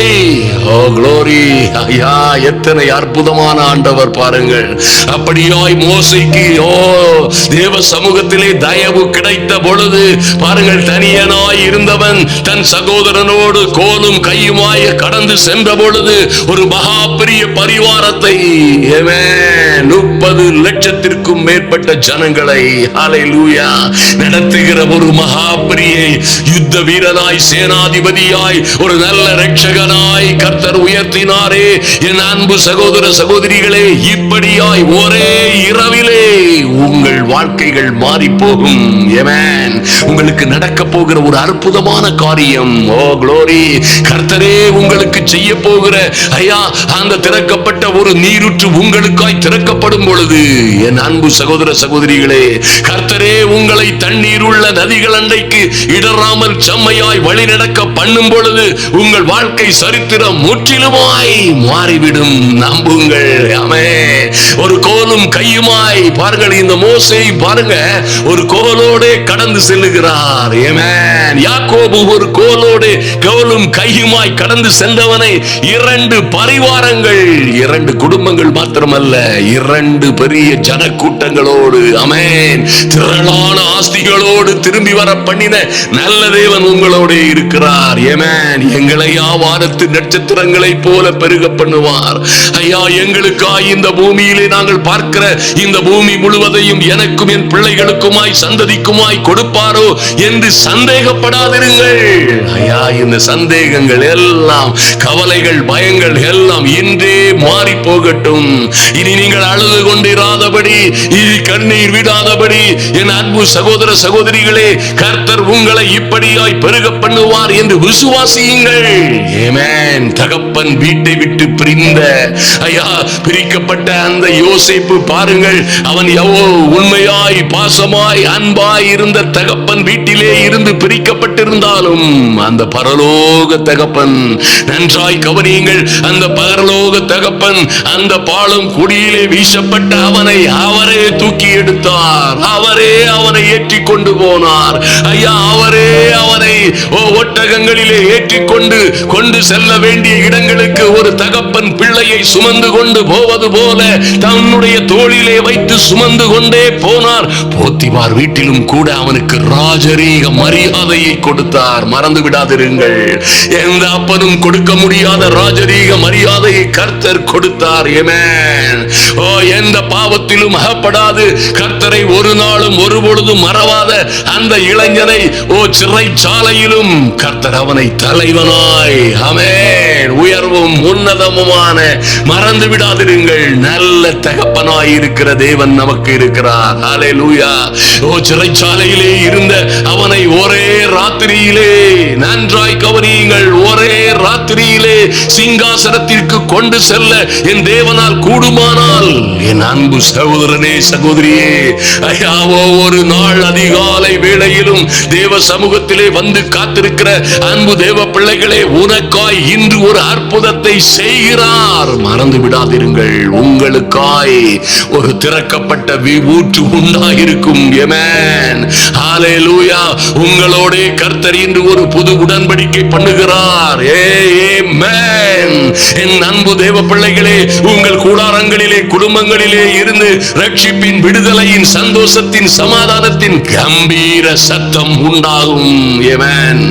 Speaker 1: ஓ க்ளோரி, ஐயா, எத்தனை அற்புதமான ஆண்டவர் பாருங்கள். அப்படியாய் மோசேக்கு தேவ சமூகத்திலே தயவு கிடைத்த பொழுது பாருங்கள், தனியனாய் இருந்தவன் தன் சகோதரனோடு கோலும் கையுமாய் கடந்து சென்ற பொழுது ஒரு மகா பெரிய பரிவாரத்தை, 30 லட்சத்திற்கும் மேற்பட்ட ஜனங்களை, ஹல்லேலூயா, நடத்துகிற ஒரு மகா பெரிய யுத்த வீரனாய், சேனாதிபதியாய், ஒரு நல்ல இரட்சகனாய் கர்த்தர் உயர்த்தினாரே. என் அன்பு சகோதர சகோதரிகளே, இப்படியாய் ஒரே இரவிலே உங்கள் வாழ்க்கைகள் மாறி போகும். உங்களுக்கு நடக்க போகிற ஒரு அற்புதமான காரியம். ஓ க்ளோரி, கர்த்தரே உங்களுக்கு செய்ய போகிற, ஐயா, அந்த திறக்கப்பட்ட ஒரு நீரூற்று உங்களுக்காய் திறக்கப்படும் பொழுது, என் அன்பு சகோதர சகோதரிகளே, கர்த்தரே உங்களை தண்ணீர் உள்ள நதிகள் அண்டைக்கு இடராமல் செம்மையாய் வழி நடக்க பண்ணும் பொழுது உங்கள் வாழ்க்கை சரித்திரம் முற்றிலுமாய் மாறிவிடும். நம்புங்கள். ஆமென். ஒரு கோலும் கையுமாய் பாருங்கள், இந்த மோசே பாருங்க, ஒரு கோலோடு கடந்து செல்லுகிறார். ஆமென். யாக்கோபு ஒரு கோலோடு கோலும் கையுமாய் கடந்து சென்றவனை 2 பரிவாரங்கள், 2 குடும்பங்கள் மாத்திரமல்ல, 2 பெரிய ஜனக்கூட்டங்களோடு, ஆமென், திரளான ஆஸ்திகளோடு திரும்பி வர பண்ணின நல்ல தேவன் உங்களோட இருக்கிறார். ஆமென். எங்களை வானத்து நட்சத்திரங்களை போல பெருக பண்ணுவார். ஐயா, எங்களுக்காய் இந்த பூமியிலே நாங்கள் பார்க்கிற இந்த பூமி முழுவதையும் எனக்கும் என் பிள்ளைகளுக்குமாய் சந்ததிக்குமாய் கொடுப்பாரோ என்று சந்தேகப்படாதிருங்கள். ஐயா, இந்த சந்தேகங்கள் எல்லாம், கவலைகள், பயங்கள் எல்லாம் இன்றே மாறி போகட்டும். இனி நீங்கள் அழுது கொண்டிராதபடி, இனி கண்ணீர் விடாதபடி, என் அன்பு சகோதர சகோதரிகளே, கர்த்தர் உங்களை இப்படியாய் பெருக பண்ணுவார் என்று விசுவாசியுங்கள். ஆமென். தகப்பன் வீட்டை விட்டு பிரிந்த, ஐயா, பிரிக்கப்பட்ட அந்த யோசேப்பு பாருங்கள், அவன் உண்மையாய் பாசமாய் அன்பாய் இருந்த தகப்பன் வீட்டிலே இருந்து பிரிக்கப்பட்டிருந்தாலும் அந்த பரலோக தகப்பன், நன்றாய் கவனியுங்கள், அந்த பரலோக தகப்பன் அந்த பாலம் குடியிலே வீசப்பட்ட அவனை அவரே தூக்கி எடுத்தார். அவரே அவனை ஏற்றி கொண்டு போனார். ஐயா, அவரே அவனை ஒட்டகங்களிலே ஏற்றிக்கொண்டு கொண்டு செல்ல வேண்டிய இடங்களுக்கு ஒரு தகப்பன் பிள்ளையை சுமந்து கொண்டு போவது போல தன்னுடைய தோளிலே வைத்து சுமந்து கொண்டே போனார். போத்திபார் வீட்டிலும் கூட அவனுக்கு ராஜரீக மரியாதையை கொடுத்தார். மறந்து விடாதிருங்கள், எந்த அப்பனும் கொடுக்க முடியாத ராஜரீக மரியாதையை கர்த்தர் கொடுத்தார். ஆமென். எந்த பாவத்திலும் அகப்படாது, கர்த்தரை ஒரு நாளும் ஒருபொழுதும் மறவாத அந்த இளைஞனை சிறைச்சாலையிலும் கர்த்தர் அவனை தலைவனாய், ஆமென், உயர்வும் உன்னதமுமான, மறந்து விடாதிருங்கள், நல்ல தகப்பனாய் இருக்கிற தேவன் நமக்கு இருக்கிறார். ஹல்லேலூயா. சிறைச்சாலையிலே இருந்த அவனை ஒரே ராத்திரியிலே, நன்றாய் கவனியுங்கள், ஒரே ராத்திரியிலே சிங்காசனத்திற்கு கொண்டு செல்ல என் தேவனால் கூடுமானால், என் அன்பு சகோதரனே சகோதரியே, ஐயா, ஒவ்வொரு நாள் அதிகாலை வேளையிலும் தேவ சமூகத்திலே வந்து காத்திருக்கிற அன்பு தேவ பிள்ளைகளே, உனக்காய் இன்று ஒரு அற்புதத்தை செய்கிறார். மறந்து விடாதிருங்கள், உங்களுக்காய் ஒரு திறக்கப்பட்ட ஊற்று உண்டாயிருக்கும். ஆமென், ஹல்லேலூயா. உங்களோட கர்த்தர் இன்று ஒரு புது உடன்படிக்கை பண்ணுகிறார். ஆமென். என் அன்பு தேவ பிள்ளைகளே, உங்கள் கூடாரங்களிலே குடும்பங்களிலே இருந்து ரட்சிப்பின், விடுதலையின், சந்தோஷத்தின், சமாதானத்தின் கம்பீர சத்தம் உண்டாகும். ஆமென்,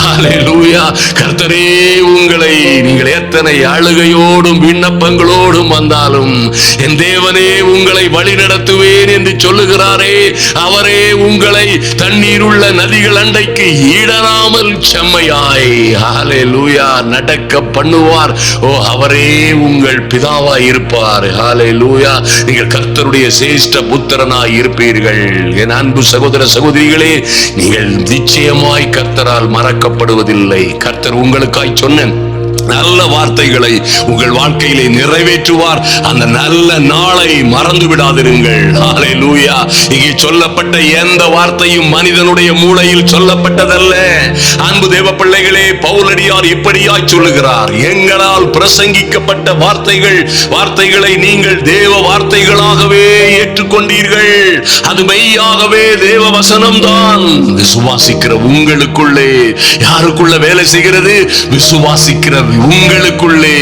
Speaker 1: ஹல்லேலூயா. கர்த்தரே உங்களை, நீங்கள் எத்தனை அழுகையோடும் விண்ணப்பங்களோடும் வந்தாலும் என் தேவனே உங்களை வழி நடத்துவேன் என்று சொல்லுகிறாரே, அவரே உங்களை தண்ணீர் உள்ள நதிகள் அண்டைக்கு ஈடராமல் செம்மையாய், ஹல்லேலூயா, நடக்க பண்ணுவார். அவரே உங்கள் பிதாவாய் இருப்பார். ஹல்லேலூயா. நீங்கள் கர்த்தருடைய சிரேஷ்ட புத்திரனாய் இருப்பீர்கள். என் அன்பு சகோதர சகோதரிகளே, நீங்கள் நிச்சயமாய் கர்த்தரால் மறக்கப்படுவதில்லை. கர்த்தர் உங்களுக்காய் சொன்ன நல்ல வார்த்தைகளை உங்கள் வாழ்க்கையிலே நிறைவேற்றுவார். அந்த நல்ல நாளை மறந்து விடாதிருங்கள். ஹல்லேலூயா. இங்கே சொல்லப்பட்ட எந்த வார்த்தையும் மனிதனுடைய மூளையில் சொல்லப்பட்டதல்ல. அன்பு தேவ பிள்ளைகளே, பவுலடியார் இப்படியாய் சொல்லுகிறார், எங்களால் பிரசங்கிக்கப்பட்ட வார்த்தைகளை நீங்கள் தேவ வார்த்தைகளாகவே ஏற்றுக்கொண்டீர்கள். அது மெய்யாகவே தேவ வசனம்தான். விசுவாசிக்கிற உங்களுக்குள்ளே யாருக்குள்ள வேலை செய்கிறது? விசுவாசிக்கிற உங்களுக்குள்ளே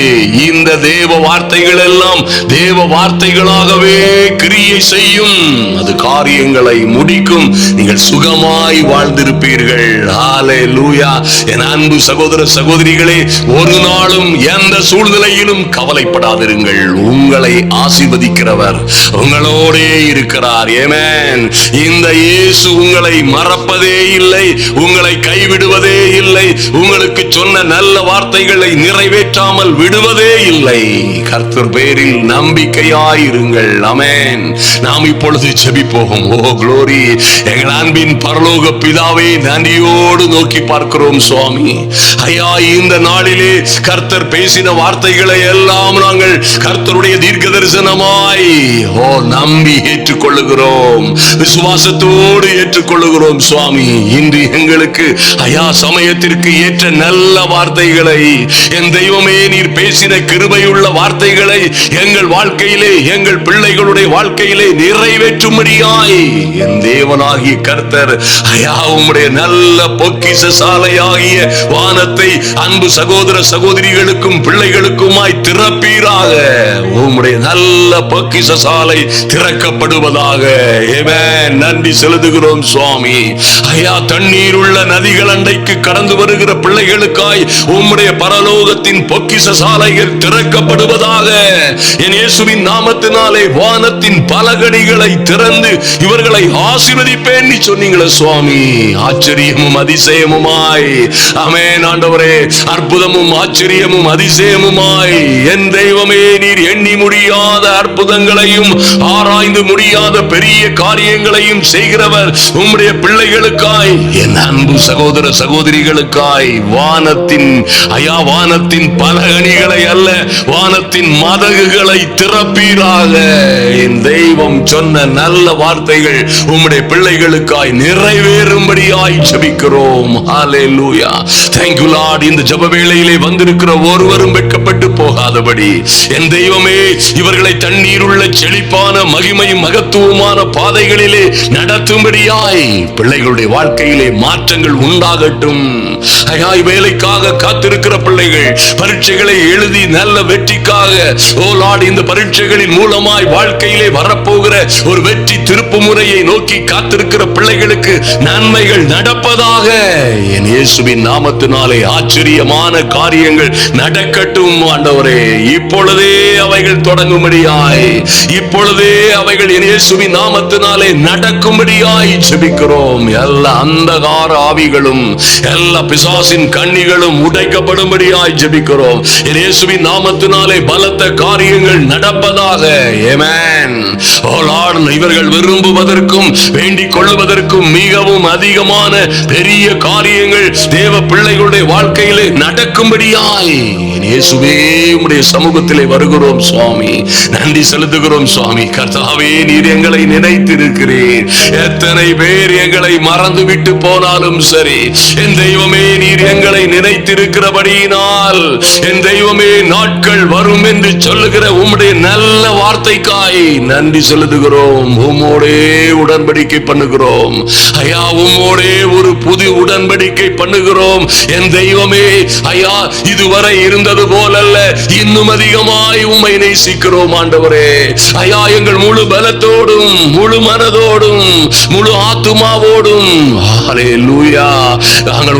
Speaker 1: இந்த தேவ வார்த்தைகள் எல்லாம் தேவ வார்த்தைகளாகவே கிரியை செய்யும். அது காரியங்களை முடிக்கும். நீங்கள் சுகமாய் வாழ்ந்திருப்பீர்கள். ஹல்லேலூயா. என் அன்பு சகோதர சகோதரிகளே, ஒரு நாளும் எந்த சூழ்நிலையிலும் கவலைப்படாதிருங்கள். உங்களை ஆசீர்வதிக்கிறவர் உங்களோடே இருக்கிறார். ஆமென். இந்த இயேசு உங்களை மறப்பதே இல்லை, உங்களை கைவிடுவதே இல்லை, உங்களுக்கு சொன்ன நல்ல வார்த்தைகளை நிறைவேற்றாமல் விடுவதே இல்லை. கர்த்தர் பேரில் நம்பிக்கையாயிருங்கள். ஆமென். நாம் இப்பொழுது ஜெபிப்போம். ஓ glory. எங்கள் அன்பின் பரலோக பிதாவே, நன்றியோடு நோக்கி பார்க்கிறோம் சுவாமி. ஐயா, இந்த நாளிலே கர்த்தர் பேசின வார்த்தைகளை எல்லாம் நாங்கள் கர்த்தருடைய தீர்க்க தரிசனமாய் நம்பி ஏற்றுக்கொள்ளுகிறோம். விசுவாசத்தோடு ஏற்றுக்கொள்ளுகிறோம் சுவாமி. இன்று எங்களுக்கு ஐயா சமயத்திற்கு ஏற்ற நல்ல வார்த்தைகளை, என் தெய்வமே, நீர் பேசின கிருபையுள்ள வார்த்தைகளை எங்கள் வாழ்க்கையிலே, எங்கள் பிள்ளைகளுடைய வாழ்க்கையிலே நிறைவேற்றும்படியாய் என் தேவனாகிய கர்த்தர் ஐயா உம்முடைய நல்ல பொக்கிஷ சாலையாகிய வானத்தை அன்பு சகோதர சகோதரிகளுக்கும் பிள்ளைகளுக்குமாய் திறப்பீராக. உம்முடைய நல்ல பொக்கிஷ சாலை திறக்கப்படுவதாக. ஆமென். நன்றி செலுத்துகிறோம் சுவாமி. ஐயா, தண்ணீர் உள்ள நதிகள் அண்டைக்கு கடந்து வருகிற பிள்ளைகளுக்காய் உம்முடைய பரலோகத்தின் பொக்கிஷ சாலைகள் திறக்கப்படுவதாக. என் இயேசுவின் நாமத்தினாலே வானத்தின் பலகணிகளை திறந்து இவர்களை ஆசீர்வதிப்பேன் நீ சொன்னீங்களே சுவாமி. ஆச்சரியமும் அதிசயமுமாய், ஆமென் ஆண்டவரே, அற்புதமும் ஆச்சரியமும் அதிசயமுமாய் என் தெய்வமே, நீர் எண்ணி முடியாத அற்புதங்களையும் ஆராய்ந்து முடியாத பெரிய காரியங்களையும் செய்கிறவர். உம்முடைய பிள்ளைகளுக்காய், என் அன்பு சகோதர சகோதரிகளுக்காய் வானத்தின் ஐயா, வானத்தின் பலகணிகளை அல்ல, வானத்தின் மதகுகளை திறப்பீராக. என் தெய்வம் சொன்ன நல்ல வார்த்தைகள் உம்முடைய பிள்ளைகளுக்காய் நிறைவேறும்படியாய் ஜெபிக்கிறோம். ஹல்லேலூயா. Thank you Lord. இந்த ஜெப வேளையிலே வந்திருக்கிற ஒருவரும் வெட்கப்பட்டு போகாதபடி என் தெய்வமே, இவர்களை தண்ணீர் உள்ள செழிப்பான மகிமையும் மகத்துவமான பாதைகளிலே நடத்தும்படியாய் பிள்ளைகளுடைய வாழ்க்கையிலே மாற்றங்கள் உண்டாகட்டும். ஐயா, வேலைக்காக காத்திருக்கிற பிள்ளைகள், பரீட்சைகளை எழுதி நல்ல வெற்றிக்காக, ஓ லார்ட், இந்த பரீட்சைகளின் மூலமாய் வாழ்க்கையிலே வரப்போகிற ஒரு வெற்றி திருப்பு முறையை நோக்கி காத்திருக்கிற பிள்ளைகளுக்கு நன்மைகள் நடப்பதாக. என் இயேசுவின் நாமத்தினாலே ஆச்சரியமான காரியங்கள் நடக்கட்டும் ஆண்டவரே. இப்பொழுதே அவைகள் தொடங்கும்படியாய், இப்பொழுதே அவைகள் என் இயேசுவின் நாமத்தினாலே நடக்கும்படியாய் ஜெபிக்கிறோம். எல்லா அந்தகார ஆவிகளும், எல்லா பிசாசு பிசாசின் கண்ணிகளும் உடைக்கப்படும்படியாய் ஜெபிக்கிறோம். இயேசுவின் நாமத்தினாலே பலத்த காரியங்கள் நடப்பதாக. ஆமென். ஓ லார்ட், இவர்கள் விரும்புவதற்கும் வேண்டிக் கொள்வதற்கும் மிகவும் அதிகமான பெரிய காரியங்கள் தேவ பிள்ளைகளுடைய வாழ்க்கையிலே நடக்கும்படியாய் இயேசுவே உம்முடைய சமூகத்திலே வருகிறோம் சுவாமி. நன்றி செலுத்துகிறோம் சுவாமி. கர்த்தாவே, நீர் எங்களை நினைத்திருக்கிறீர். எத்தனை பேர் எங்களை மறந்து விட்டு போனாலும் சரி, என் தெய்வமே, நீர் எங்களை நினைத்திருக்கிறபடியினால், என் தெய்வமே, நாட்கள் வரும் என்று சொல்லுகிற உம்முடைய நல்ல வார்த்தைக்காய் நன்றி செலுத்துகிறோம். உம்மோடே உடன்படிக்கை பண்ணுகிறோம் ஐயா. உம்மோடே ஒரு புது உடன்படிக்கை பண்ணுகிறோம் என் தெய்வமே. ஐயா, இதுவரை இருந்தது போலல்ல, இன்னும் அதிகமாய் உம்மை நேசிக்கிறோம் ஆண்டவரே. ஐயா, எங்கள் முழு பலத்தோடும் முழு மனதோடும் முழு ஆத்துமாவோடும் ஹல்லேலூயா நாங்கள்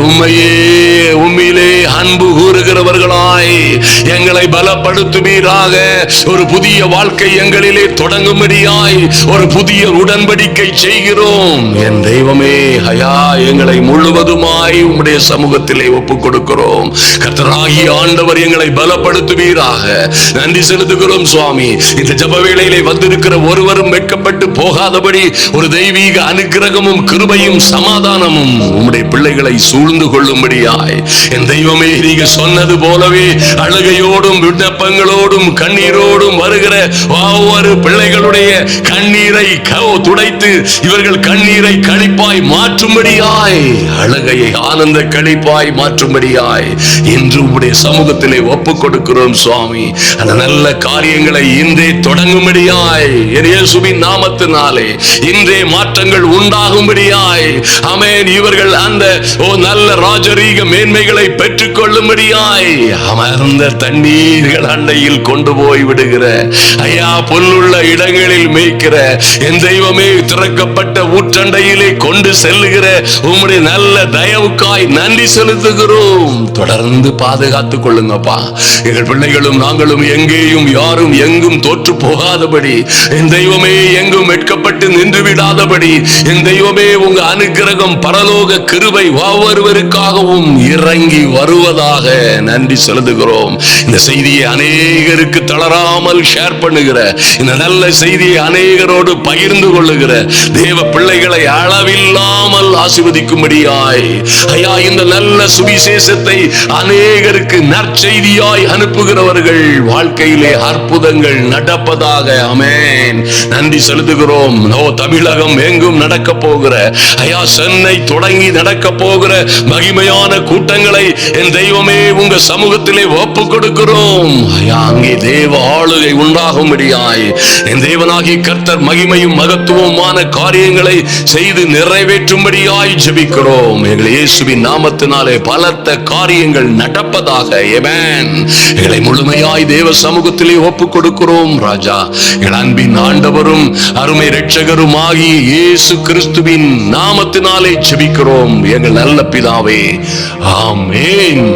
Speaker 1: உம்மிலே அன்பு கூறுகிறவர்களாய் எங்களை பலப்படுத்துவீராக. ஒரு புதிய வாழ்க்கை எங்களிலே தொடங்கும்படியாய் ஒரு புதிய உடன்படிக்கை செய்கிறோம் என் தெய்வமே. ஐயா, எங்களை முழுவதுமாய் உம்முடைய சமூகத்திலே ஒப்புக் கொடுக்கிறோம். கர்த்தராகிய ஆண்டவர் எங்களை பலப்படுத்துவீராக. நன்றி செலுத்துகிறோம் சுவாமி. இந்த ஜெப வேளையிலே வந்திருக்கிற ஒருவரும் வெட்கப்பட்டு போகாதபடி ஒரு தெய்வீக அனுக்கிரகமும் கிருபையும் சமாதானமும் உம்முடைய பிள்ளைகளை சூழ்ந்து கொள்ளும்படியாய் என் தெய்வமே, நீங்க சொன்னது போலவே அழுகையோடும் விண்ணப்பங்களோடும் கண்ணீரோடும் வருகிற ஒவ்வொரு பிள்ளைகளுடைய கண்ணீரை துடைத்து இவர்கள் கண்ணீரை களிப்பாய் மாற்றும்படியாய், அழுகையை ஆனந்த களிப்பாய் மாற்றும்படியாய் இன்று உம்முடைய சமூகத்திலே ஒப்புக் கொடுக்கிறோம் சுவாமி. அந்த நல்ல காரியங்களை இன்றே தொடங்கும்படியாய் இயேசுவின் நாமத்தினாலே இன்றே மாற்றங்கள் உண்டாகும்படியாய். ஆமென். இவர்கள் அந்த நல்ல ராஜரீக மேன்மைகளை பெற்றுக் கொள்ளும்படியாய் அமர்ந்த தண்ணீர்கள் அண்டையில் கொண்டு போய் விடுகிற ஐயா, புல்லுள்ள இடங்களில் மேய்க்கிற என் தெய்வமே, திறக்கப்பட்ட ஊற்றண்டையிலே கொண்டு செல்லுகிற உம்முடைய நல்ல தயவுக்காய் நன்றி செலுத்துகிறோம். தொடர்ந்து பாதுகாத்துக் கொள்ளுங்கப்பா. எங்கள் பிள்ளைகளும் நாங்களும் எங்கேயும் யாரும் எங்கும் தோற்று போகாதபடி, என் தெய்வமே, எங்கும் வெட்கப்பட்டு நின்று விடாதபடி, என் தெய்வமே, உங்க அனுக்கிரகம் பரலோக கிருபை ஒவ்வொருவருக்காகவும் இறங்கி வருவதாக நன்றி செலுத்துகிறோம். இந்த செய்தியை அநேகருக்கு தளராமல் ஷேர் பண்ணுகிற, இந்த நல்ல செய்தியை அநேகரோடு பகிர்ந்து கொள்ளுகிற தேவ பிள்ளைகளை அளவில்லாமல் ஆசீர்வதிக்கும்படியாய் ஐயா, இந்த நல்ல சுவிசேஷத்தை அநேகருக்கு நற்செய்தியாய் அனுப்புகிறவர்கள் வாழ்க்கையிலே அற்புதங்கள் நடப்பதாக. ஆமென். நன்றி செலுத்துகிறோம். தமிழகம் எங்கும் நடக்க போகிற ஐயா, சென்னை தொடங்கி நடக்க போகிற மகிமையான கூட்டங்களை என் தெய்வமே உங்க சமூகத்திலே ஒப்பு கொடுக்கிறோம் ஐயா. அங்கே தேவ ஆளுகை உண்டாகும்படியாய் என் தேவனாகிய கர்த்தர் மகிமையும் மகத்துவமான காரியங்களை செய்து நிறைவேற்றும்படியாய் ஜெபிக்கிறோம். எங்கள் இயேசுவின் நாமத்தினாலே பலத்த காரியங்கள் நடப்பதாக. ஆமென். எங்களை முழுமையாய் தேவ சமூகத்திலே ஒப்பு கொடுக்கிறோம் ராஜா. எங்கள் அன்பின் ஆண்டவரும் அருமை இரட்சகரும் ஆகிய இயேசு கிறிஸ்துவின் நாமத்தினாலே ஜெபிக்கிறோம் எங்கள் நல்ல பிதாவே. ஆமென்.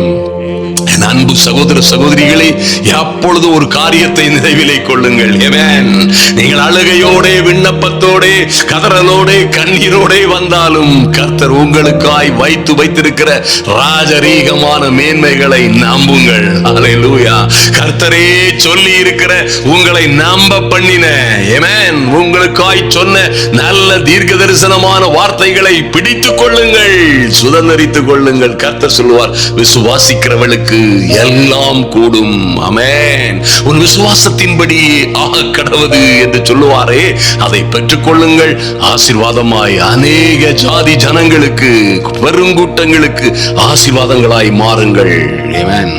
Speaker 1: அன்பு சகோதர சகோதரிகளே, எப்பொழுது ஒரு காரியத்தை நினைவிலே கொள்ளுங்கள். ஆமென். நீங்கள் அழுகையோட விண்ணப்பத்தோட கதறலோட கண்ணீரோட வந்தாலும் கர்த்தர் உங்களுக்காய் வைத்திருக்கிற ராஜரீகமான மேன்மைகளை நம்புங்கள். ஹல்லேலூயா. கர்த்தரே சொல்லி இருக்கிற உங்களை நம்ப பண்ணின, ஆமென், உங்களுக்காய் சொன்ன நல்ல தீர்க்க தரிசனமான வார்த்தைகளை பிடித்துக் கொள்ளுங்கள், சுதந்தரித்துக் கொள்ளுங்கள். கர்த்தர் சொல்லுவார், விசுவாசிக்கிறவளுக்கு எல்லாம் கூடும். ஆமென். உன் விசுவாசத்தின்படி ஆக கடவுது என்று சொல்லுவாரே, அதை பெற்றுக் கொள்ளுங்கள். ஆசீர்வாதமாய் அநேக ஜாதி ஜனங்களுக்கு, பெருங்கூட்டங்களுக்கு ஆசீர்வாதங்களாய் மாறுங்கள். ஆமென்.